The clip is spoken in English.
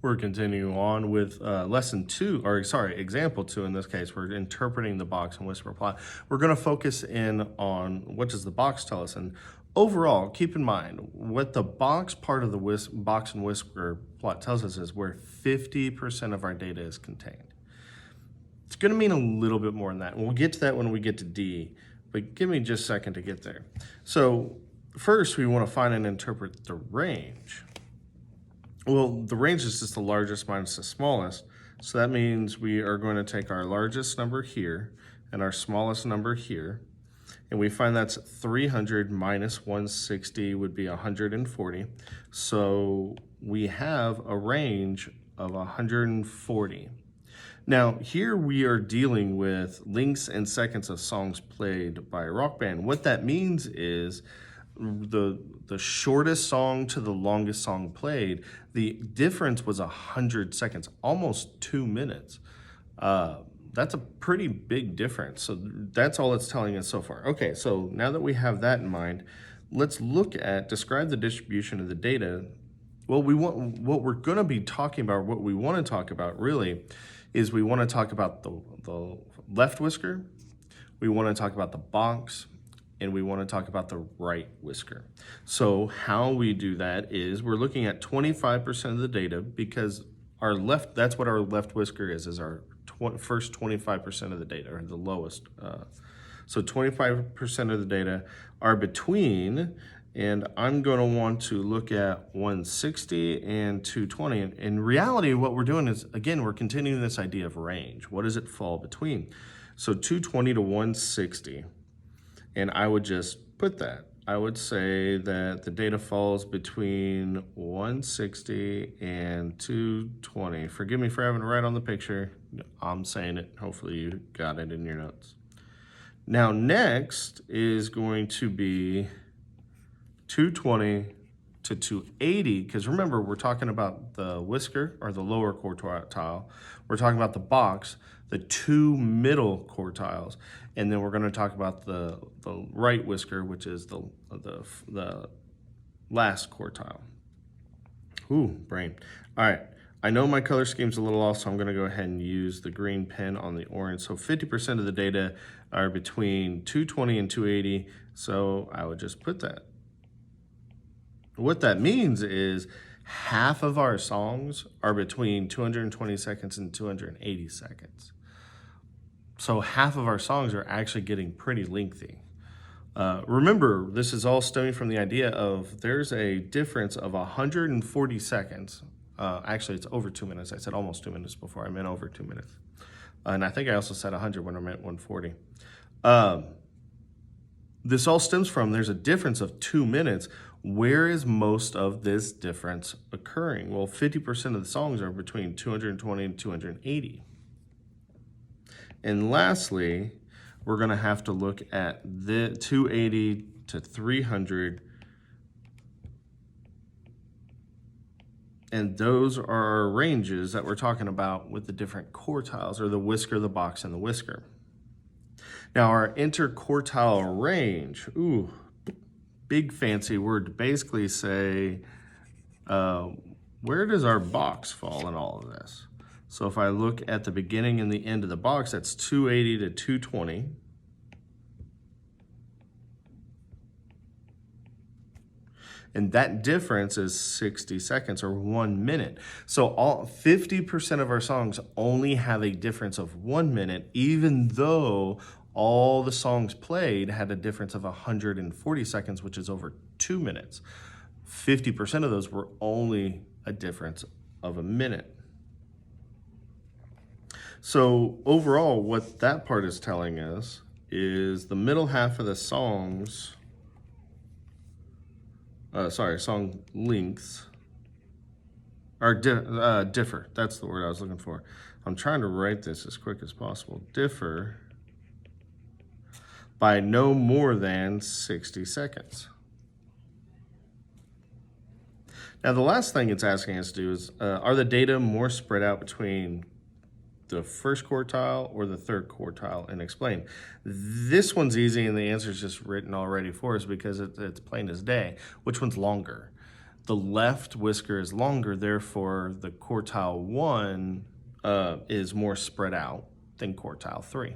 We're continuing on with example 2 in this case. We're interpreting the Box-and-Whisker plot. We're going to focus in on what does the box tell us. And overall, keep in mind, what the box part of the Box-and-Whisker plot tells us is where 50% of our data is contained. It's going to mean a little bit more than that. And we'll get to that when we get to D, but give me just a second to get there. So first, we want to find and interpret the range. Well, the range is just the largest minus the smallest. So that means we are going to take our largest number here and our smallest number here. And we find that's 300 minus 160 would be 140. So we have a range of 140. Now, here we are dealing with lengths and seconds of songs played by a rock band. What that means is the shortest song to the longest song played, the difference was 100 seconds, almost 2 minutes. That's a pretty big difference. So that's all it's telling us so far. Okay, so now that we have that in mind, let's look at, describe the distribution of the data. Well, what we're going to be talking about, what we want to talk about really, is we want to talk about the left whisker, we want to talk about the box, and we want to talk about the right whisker. So how we do that is we're looking at 25% of the data because that's what our left whisker is our first 25% of the data, or the lowest. So 25% of the data are between, and I'm going to want to look at 160 and 220. And in reality, what we're doing is, again, we're continuing this idea of range. What does it fall between? So 220 to 160. And I would just put that. I would say that the data falls between 160 and 220. Forgive me for having to write on the picture. I'm saying it. Hopefully you got it in your notes. Now next is going to be 220 to 280, because remember, we're talking about the whisker, or the lower quartile. We're talking about the box, the two middle quartiles, and then we're going to talk about the right whisker, which is the last quartile. Ooh, brain. All right, I know my color scheme's a little off, so I'm going to go ahead and use the green pen on the orange. So 50% of the data are between 220 and 280, so I would just put that. What that means is half of our songs are between 220 seconds and 280 seconds. So half of our songs are actually getting pretty lengthy. Remember, this is all stemming from the idea of there's a difference of 140 seconds. Actually, it's over 2 minutes. I said almost 2 minutes before. I meant over 2 minutes. And I think I also said 100 when I meant 140. This all stems from there's a difference of 2 minutes. Where is most of this difference occurring? Well, 50% of the songs are between 220 and 280. And lastly, we're going to have to look at the 280 to 300. And those are our ranges that we're talking about with the different quartiles, or the whisker, the box, and the whisker. Now, our interquartile range, ooh, big fancy word to basically say, where does our box fall in all of this? So if I look at the beginning and the end of the box, that's 280 to 220. And that difference is 60 seconds, or 1 minute. So 50% of our songs only have a difference of 1 minute, even though all the songs played had a difference of 140 seconds, which is over 2 minutes. 50% of those were only a difference of a minute. So overall, what that part is telling us is the middle half of the songs, song lengths are differ. That's the word I was looking for. I'm trying to write this as quick as possible. Differ by no more than 60 seconds. Now, the last thing it's asking us to do is, are the data more spread out between the first quartile or the third quartile, and explain. This one's easy, and the answer is just written already for us because it's plain as day. Which one's longer? The left whisker is longer, therefore the quartile 1 is more spread out than quartile 3.